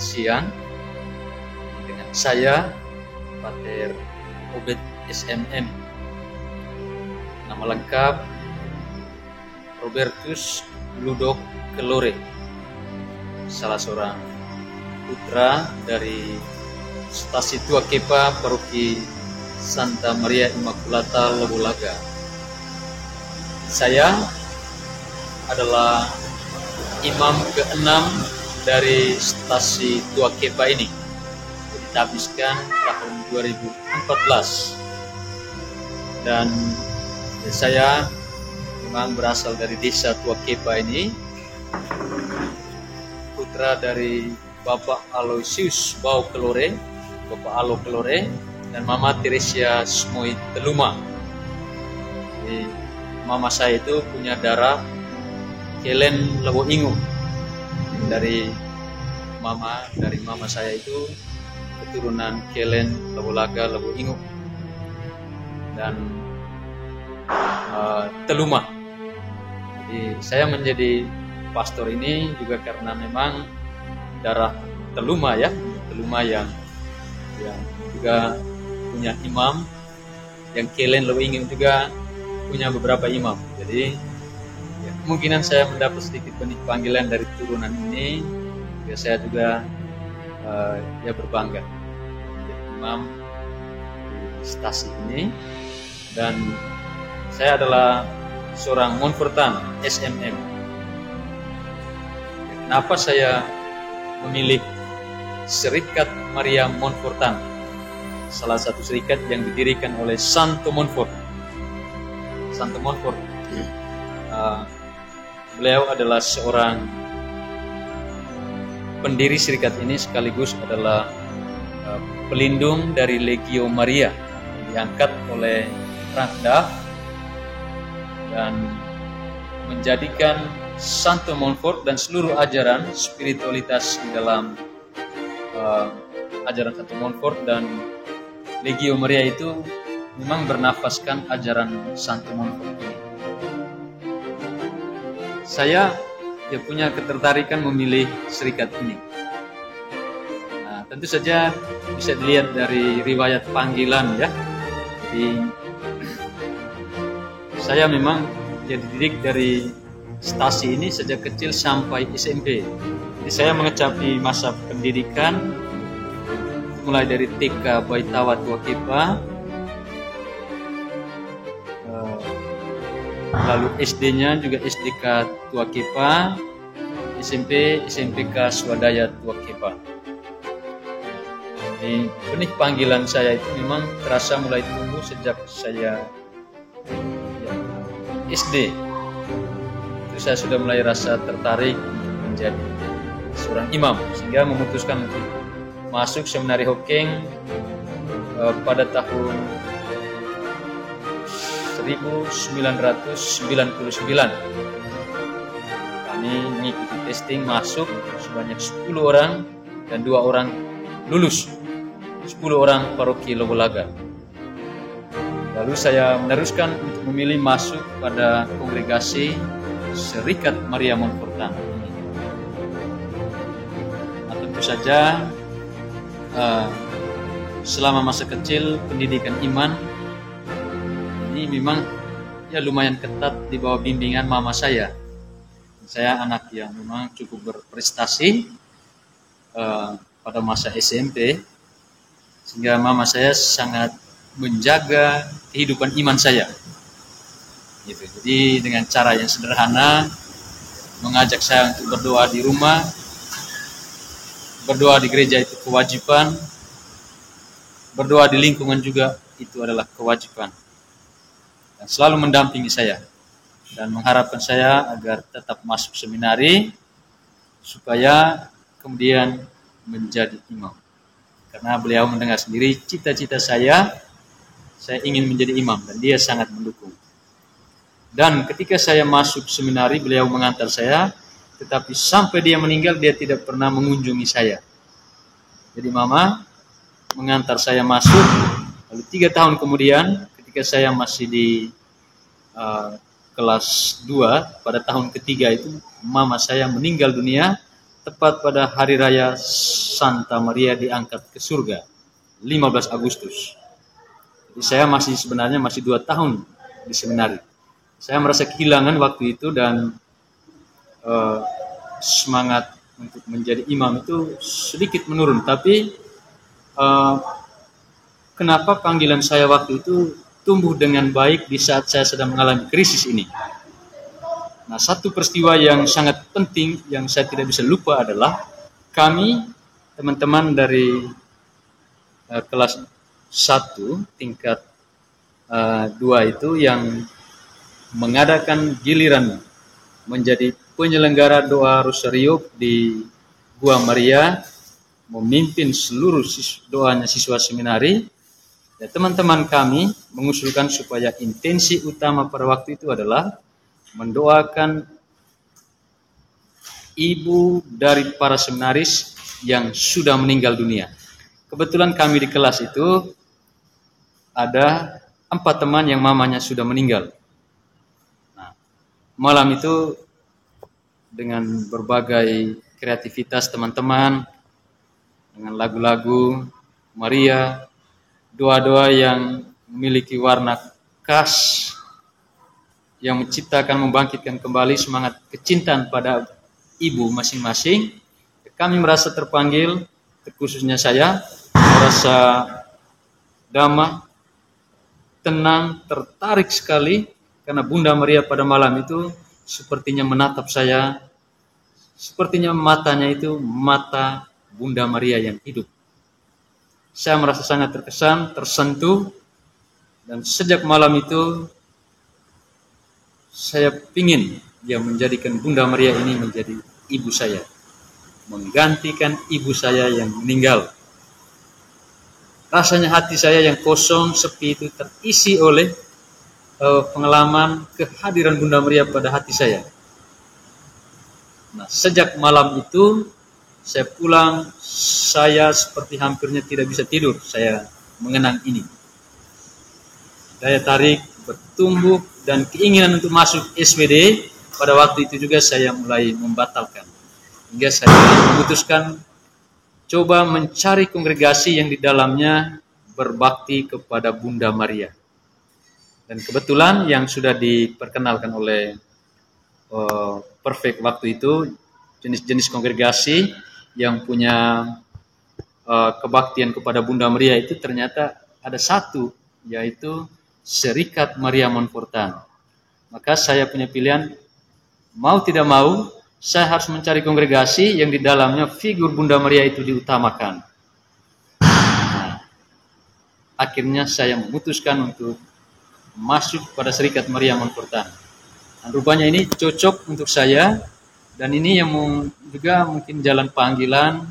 siang dengan saya, Pater Obed SMM. Nama lengkap Robertus Ludok Kelore, salah seorang putra dari Stasi Tua Kepa Paroki Santa Maria Immaculata Lobulaga. Saya adalah imam ke-6 dari Stasi Tua Kepa ini, ditabiskan tahun 2014. Dan saya memang berasal dari desa Tua Kepa ini, putra dari Bapak Aloysius Bau Kelore, Bapak Alo Kelore, dan Mama Teresia Smoi Teluma. Jadi, mama saya itu punya darah Kelen Lebo Ingu. Dari mama saya itu keturunan Kelen Lebo Laga Lebo Ingu dan Teluma. Jadi saya menjadi pastor ini juga karena memang darah Teluma ya, Teluma yang juga punya imam, yang Kelen Lebo Ingu juga punya beberapa imam. Jadi ya, kemungkinan saya mendapat sedikit benih panggilan dari turunan ini. Ya, saya juga ya berbangga menjadi imam di stasi ini, dan saya adalah seorang Montfortan SMM. Kenapa saya memilih Serikat Maria Montfortan, salah satu serikat yang didirikan oleh Santo Montfort. Santo Montfort, beliau adalah seorang pendiri serikat ini, sekaligus adalah pelindung dari Legio Maria, diangkat oleh Radaf dan menjadikan Santo Montfort dan seluruh ajaran spiritualitas di dalam ajaran Santo Montfort dan Legio Maria itu memang bernafaskan ajaran Santo Montfort ini. Saya ya punya ketertarikan memilih serikat ini. Nah, tentu saja bisa dilihat dari riwayat panggilan ya. Jadi saya memang dididik dari stasi ini sejak kecil sampai SMP. Jadi saya mengecapi masa pendidikan mulai dari TK Baitawa Tua Kepa, lalu SD-nya juga SDK Tua Kepa, SMP SMPK Swadaya Tua Kepa. Jadi benih panggilan saya itu memang terasa mulai tumbuh sejak saya SD. Itu saya sudah mulai rasa tertarik menjadi seorang imam, sehingga memutuskan untuk masuk seminari Hokeng pada tahun 1999. Kami mengikuti testing masuk sebanyak 10 orang dan 2 orang lulus. 10 orang paroki Lobulaga. Lalu saya meneruskan untuk memilih masuk pada kongregasi Serikat Maria Montfortan. Nah, tentu saja selama masa kecil pendidikan iman ini memang ya lumayan ketat di bawah bimbingan mama saya. Saya anak yang memang cukup berprestasi pada masa SMP, sehingga mama saya sangat menjaga kehidupan iman saya. Gitu. Jadi dengan cara yang sederhana, mengajak saya untuk berdoa di rumah. Berdoa di gereja itu kewajiban, berdoa di lingkungan juga itu adalah kewajiban. Dan selalu mendampingi saya dan mengharapkan saya agar tetap masuk seminari supaya kemudian menjadi imam. Karena beliau mendengar sendiri cita-cita saya ingin menjadi imam, dan dia sangat mendukung. Dan ketika saya masuk seminari, beliau mengantar saya, tetapi sampai dia meninggal dia tidak pernah mengunjungi saya. Jadi mama mengantar saya masuk, lalu 3 tahun kemudian ketika saya masih di kelas 2, pada tahun ketiga itu mama saya meninggal dunia tepat pada hari raya Santa Maria diangkat ke surga 15 Agustus. Jadi saya sebenarnya masih 2 tahun di seminari. Saya merasa kehilangan waktu itu dan semangat untuk menjadi imam itu sedikit menurun. Tapi kenapa panggilan saya waktu itu tumbuh dengan baik di saat saya sedang mengalami krisis ini? Nah, satu peristiwa yang sangat penting yang saya tidak bisa lupa adalah kami, teman-teman dari kelas 1 tingkat 2 itu yang mengadakan giliran menjadi penyelenggara doa Rosario di Gua Maria, memimpin seluruh doanya siswa seminari. Ya, teman-teman kami mengusulkan supaya intensi utama pada waktu itu adalah mendoakan ibu dari para seminaris yang sudah meninggal dunia. Kebetulan kami di kelas itu ada 4 teman yang mamanya sudah meninggal. Nah, malam itu dengan berbagai kreativitas teman-teman, dengan lagu-lagu Maria, doa-doa yang memiliki warna khas, yang menciptakan, membangkitkan kembali semangat kecintaan pada ibu masing-masing. Kami merasa terpanggil, terkhususnya saya, merasa damai, tenang, tertarik sekali, karena Bunda Maria pada malam itu sepertinya menatap saya, sepertinya matanya itu mata Bunda Maria yang hidup. Saya merasa sangat terkesan, tersentuh, dan sejak malam itu saya ingin dia menjadikan Bunda Maria ini menjadi ibu saya, menggantikan ibu saya yang meninggal. Rasanya hati saya yang kosong, sepi itu terisi oleh pengalaman kehadiran Bunda Maria pada hati saya. Nah, sejak malam itu saya pulang, saya seperti hampirnya tidak bisa tidur. Saya mengenang ini. Daya tarik bertumbuh dan keinginan untuk masuk SWD pada waktu itu juga saya mulai membatalkan. Hingga saya memutuskan coba mencari kongregasi yang di dalamnya berbakti kepada Bunda Maria. Dan kebetulan yang sudah diperkenalkan oleh Perfect waktu itu, jenis-jenis kongregasi yang punya kebaktian kepada Bunda Maria itu ternyata ada satu, yaitu Serikat Maria Montfortan. Maka saya punya pilihan, mau tidak mau, saya harus mencari kongregasi yang di dalamnya figur Bunda Maria itu diutamakan. Nah, akhirnya saya memutuskan untuk masuk pada Serikat Maria Montfortan. Dan rupanya ini cocok untuk saya, dan ini yang juga mungkin jalan panggilan,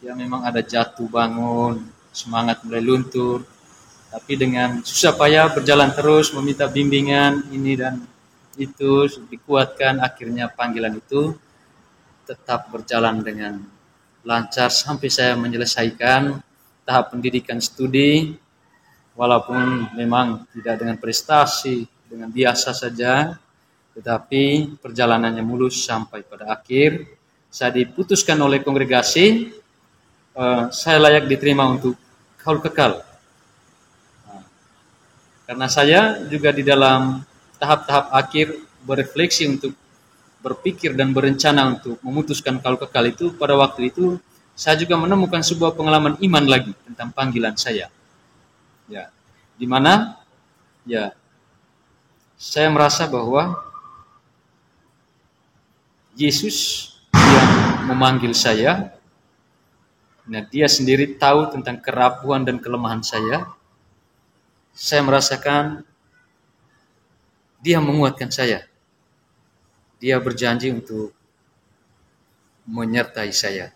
ya memang ada jatuh bangun, semangat mulai luntur, tapi dengan susah payah berjalan terus, meminta bimbingan ini dan itu, dikuatkan, akhirnya panggilan itu tetap berjalan dengan lancar sampai saya menyelesaikan tahap pendidikan studi, walaupun memang tidak dengan prestasi, dengan biasa saja, tetapi perjalanannya mulus sampai pada akhir saya diputuskan oleh kongregasi, saya layak diterima untuk kaul kekal. Karena saya juga di dalam tahap-tahap akhir berefleksi untuk berpikir dan berencana untuk memutuskan kaul kekal itu, pada waktu itu saya juga menemukan sebuah pengalaman iman lagi tentang panggilan saya. Ya, di mana ya saya merasa bahwa Yesus yang memanggil saya, nah dia sendiri tahu tentang kerapuhan dan kelemahan saya. Saya merasakan dia menguatkan saya. Dia berjanji untuk menyertai saya.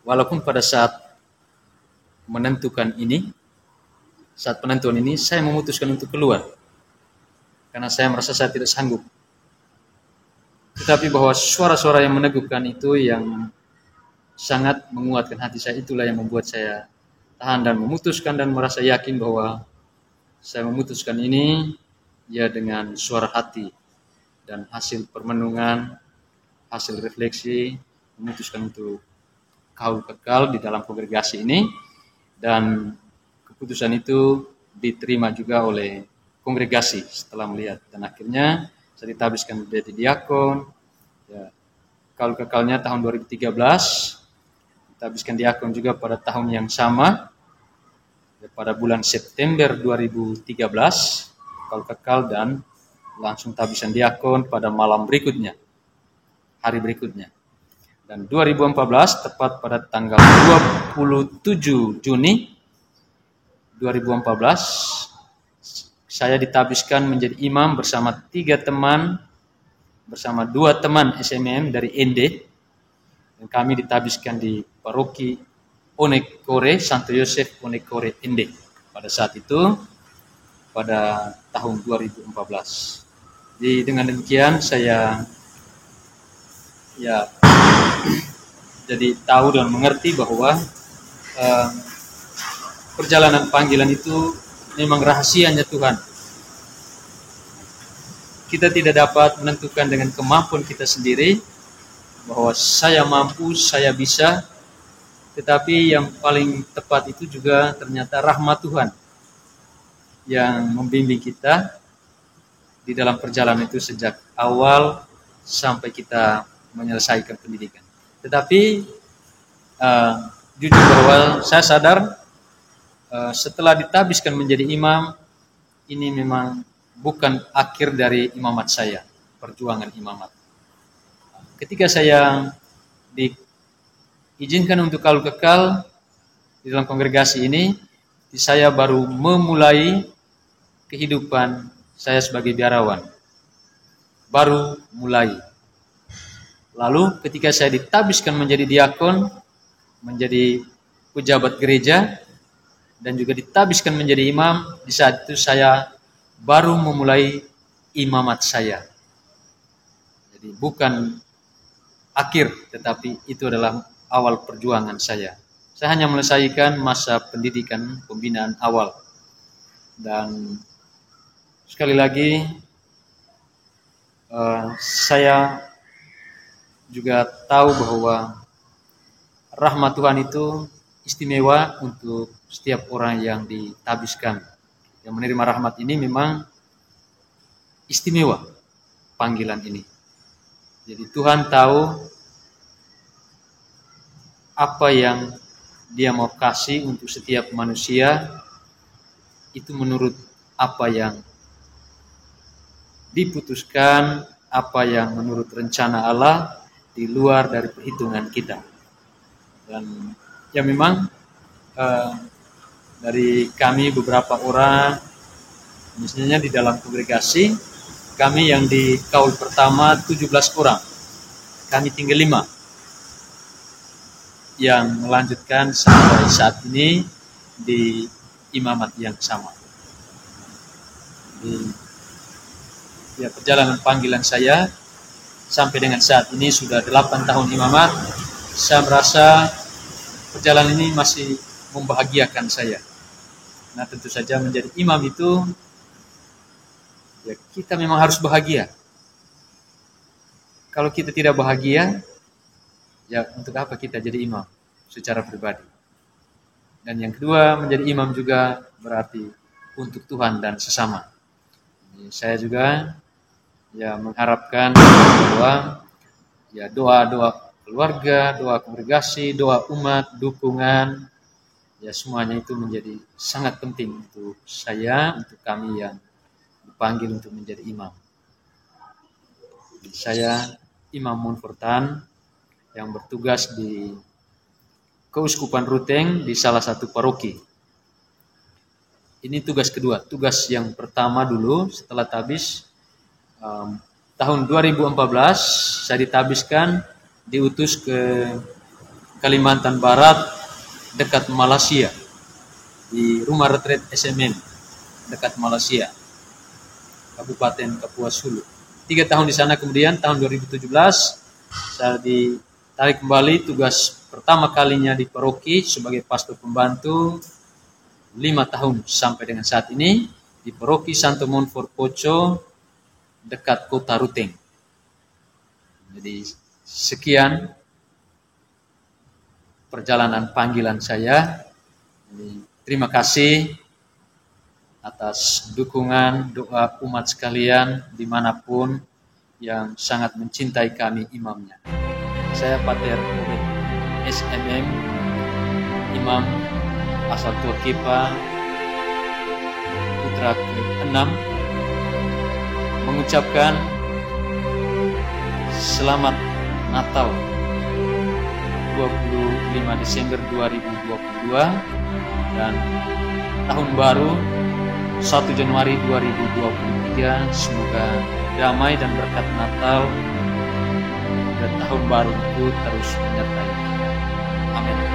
Walaupun pada saat menentukan ini, saat penentuan ini, saya memutuskan untuk keluar. Karena saya merasa saya tidak sanggup. Tetapi bahwa suara-suara yang meneguhkan itu yang sangat menguatkan hati saya, itulah yang membuat saya tahan dan memutuskan dan merasa yakin bahwa saya memutuskan ini ya dengan suara hati dan hasil permenungan, hasil refleksi, memutuskan untuk kaul kekal di dalam kongregasi ini, dan keputusan itu diterima juga oleh kongregasi setelah melihat, dan akhirnya saya ditabiskan menjadi diakon. Ya, kaul kekalnya tahun 2013, ditabiskan diakon juga pada tahun yang sama, ya, pada bulan September 2013 kaul kekal, dan langsung tabisan diakon pada malam berikutnya, hari berikutnya. Dan 2014 tepat pada tanggal 27 Juni 2014 saya ditabiskan menjadi imam bersama 3 teman, bersama 2 teman SMM dari ND, dan kami ditabiskan di paroki Onekore, Santo Yosef Onekore ND pada saat itu, pada tahun 2014. Jadi dengan demikian saya jadi tahu dan mengerti bahwa perjalanan panggilan itu memang rahasianya Tuhan. Kita tidak dapat menentukan dengan kemampuan kita sendiri bahwa saya mampu, saya bisa, tetapi yang paling tepat itu juga ternyata rahmat Tuhan yang membimbing kita di dalam perjalanan itu sejak awal sampai kita menyelesaikan pendidikan. Tetapi jujur bahwa saya sadar setelah ditabiskan menjadi imam, ini memang bukan akhir dari imamat saya, perjuangan imamat. Ketika saya diizinkan untuk kaul kekal di dalam kongregasi ini, saya baru memulai kehidupan saya sebagai biarawan. Baru mulai. Lalu ketika saya ditabiskan menjadi diakon, menjadi pejabat gereja, dan juga ditabiskan menjadi imam, di saat itu saya baru memulai imamat saya. Jadi bukan akhir, tetapi itu adalah awal perjuangan saya. Saya hanya menyelesaikan masa pendidikan pembinaan awal. Dan sekali lagi, saya juga tahu bahwa rahmat Tuhan itu istimewa untuk setiap orang yang ditabiskan. Yang menerima rahmat ini memang istimewa panggilan ini. Jadi Tuhan tahu apa yang Dia mau kasih untuk setiap manusia, itu menurut apa yang diputuskan, apa yang menurut rencana Allah, di luar dari perhitungan kita. Dan ya memang dari kami beberapa orang, misalnya di dalam kongregasi, kami yang di kaul pertama 17 orang, kami tinggal 5 yang melanjutkan sampai saat ini di imamat yang sama. Ya, perjalanan panggilan saya sampai dengan saat ini sudah 8 tahun imamat. Saya merasa perjalanan ini masih membahagiakan saya. Nah, tentu saja menjadi imam itu, ya kita memang harus bahagia. Kalau kita tidak bahagia, ya untuk apa kita jadi imam secara pribadi. Dan yang kedua, menjadi imam juga berarti untuk Tuhan dan sesama. Jadi saya juga ya mengharapkan bahwa ya doa-doa keluarga, doa kongregasi, doa umat, dukungan, ya semuanya itu menjadi sangat penting untuk saya, untuk kami yang dipanggil untuk menjadi imam. Saya Imam Monfortan yang bertugas di Keuskupan Ruteng di salah satu paroki. Ini tugas kedua. Tugas yang pertama dulu setelah tabis, tahun 2014 saya ditabiskan, diutus ke Kalimantan Barat dekat Malaysia, di rumah retret SMN dekat Malaysia, Kabupaten Kapuas Hulu. 3 tahun di sana, kemudian tahun 2017 saya ditarik kembali, tugas pertama kalinya di paroki sebagai pastor pembantu 5 tahun sampai dengan saat ini di paroki Santo Monfort Poco dekat kota Ruteng. Jadi sekian perjalanan panggilan saya. Jadi, terima kasih atas dukungan doa umat sekalian dimanapun yang sangat mencintai kami imamnya. Saya Pater Obed SMM, imam asal Tuakepa, putra ke-6, mengucapkan selamat Natal 25 Desember 2022 dan tahun baru 1 Januari 2023. Semoga damai dan berkat Natal dan tahun baru itu terus menyertai kita. Amin.